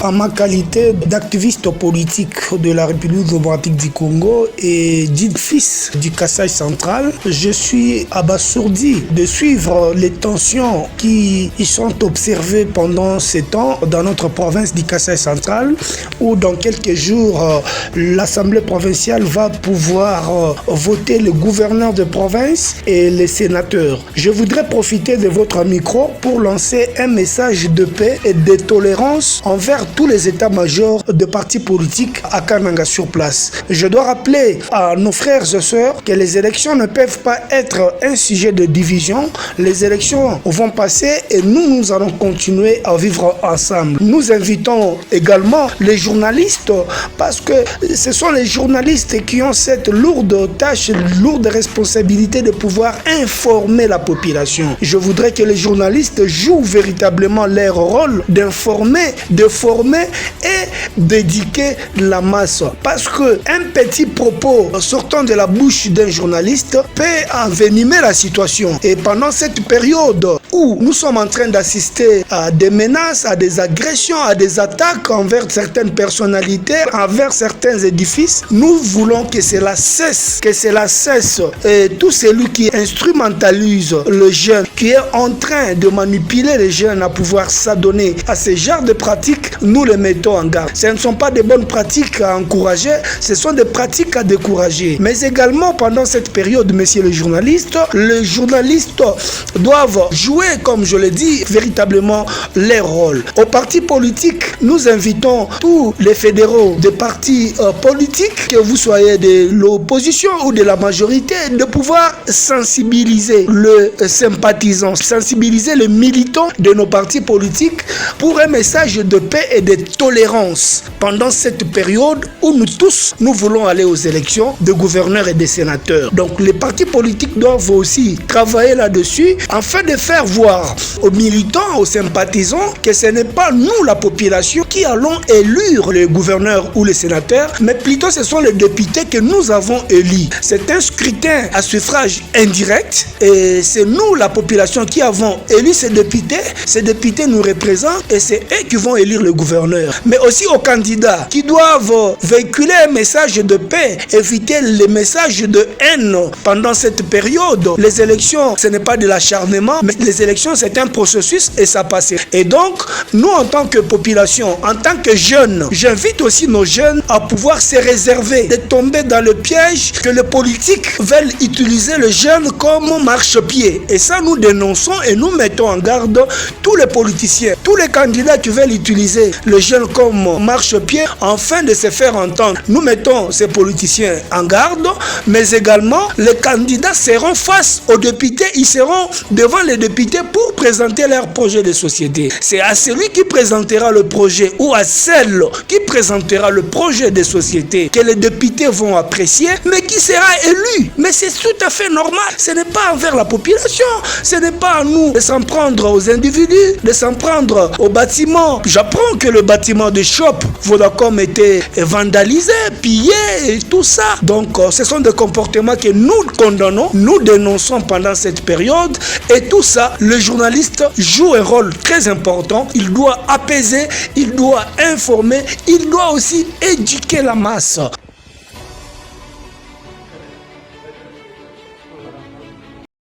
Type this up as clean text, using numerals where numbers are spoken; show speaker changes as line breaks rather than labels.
en ma qualité d'activiste politique de la République démocratique du Congo et fils du Kasaï central, je suis abasourdi de suivre les tensions qui y sont observées pendant ces temps dans notre province du Kasaï central, où dans quelques jours, l'Assemblée provinciale va pouvoir voter le gouverneur de province et les sénateurs. Je voudrais profiter de votre micro pour lancer un message de paix et de tolérance envers tous les états-majors de partis politiques à Kananga sur place. Je dois rappeler à nos frères et sœurs que les élections ne peuvent pas être un sujet de division. Les élections vont passer et nous allons continuer à vivre ensemble. Nous invitons également les journalistes parce que ce sont les journalistes qui ont cette lourde tâche, lourde responsabilité de pouvoir informer la population. Je voudrais que les journalistes jouent véritablement leur rôle d'informer, de former et d'éduquer la masse. Parce qu'un petit propos sortant de la bouche d'un journaliste peut envenimer la situation. Et pendant cette période où nous sommes en train d'assister à des menaces, à des agressions, à des attaques envers certaines personnalités, envers certains édifices, nous voulons que cela cesse, Et tout celui qui instrumentalise le jeune, qui est en train de manipuler les jeunes à pouvoir s'adonner à ce genre de pratiques, nous les mettons en garde. Ce ne sont pas des bonnes pratiques à encourager, ce sont des pratiques à décourager. Mais également pendant cette période, messieurs les journalistes doivent jouer, comme je l'ai dit, véritablement leur rôle. Aux partis politiques, nous invitons tous les fédéraux des partis politiques, que vous soyez de l'opposition ou de la majorité, de pouvoir sensibiliser le sympathisant, sensibiliser les militants de nos partis politiques pour un message de paix et de tolérance pendant cette période où nous voulons aller aux élections de gouverneurs et de sénateurs. Donc les partis politiques doivent aussi travailler là-dessus afin de faire voir aux militants, aux sympathisants que ce n'est pas nous, la population, qui allons élire les gouverneurs ou les sénateurs, mais plutôt ce sont les députés que nous avons élus. C'est un scrutin à suffrage indirect et c'est nous, la population, qui avons élu ces députés. Ces députés nous représentent et c'est eux qui vont élire le gouverneur. Mais aussi aux candidats qui doivent véhiculer un message de paix, éviter les messages de haine pendant cette période. Les élections, ce n'est pas de l'acharnement, mais les élections, c'est un processus et ça passe. Et donc, nous, en tant que population, en tant que jeunes, j'invite aussi nos jeunes à pouvoir se réserver, de tomber dans le piège que les politiques veulent utiliser le jeune comme marchepied. Et ça, nous dénonçons et nous mettons en garde tous les politiciens, tous les candidats qui veulent utiliser le jeune comme marchepied afin de se faire entendre. Nous mettons ces politiciens en garde, mais également les candidats seront face aux députés, ils seront devant les députés pour présenter leur projet de société. C'est à celui qui présentera le projet ou à celle qui présentera le projet de société que les députés vont apprécier, mais qui sera élu. Mais c'est tout à fait normal. Ce n'est pas envers la population, ce n'est pas à nous de s'en prendre aux individus, de s'en prendre aux bâtiments. J'apprends que le bâtiment de Shop Vodacom était vandalisé, pillé et tout ça. Donc ce sont des comportements que nous condamnons, nous dénonçons pendant cette période et tout ça, le journaliste joue un rôle très important. Il doit apaiser, il doit informer, il doit aussi éduquer la masse.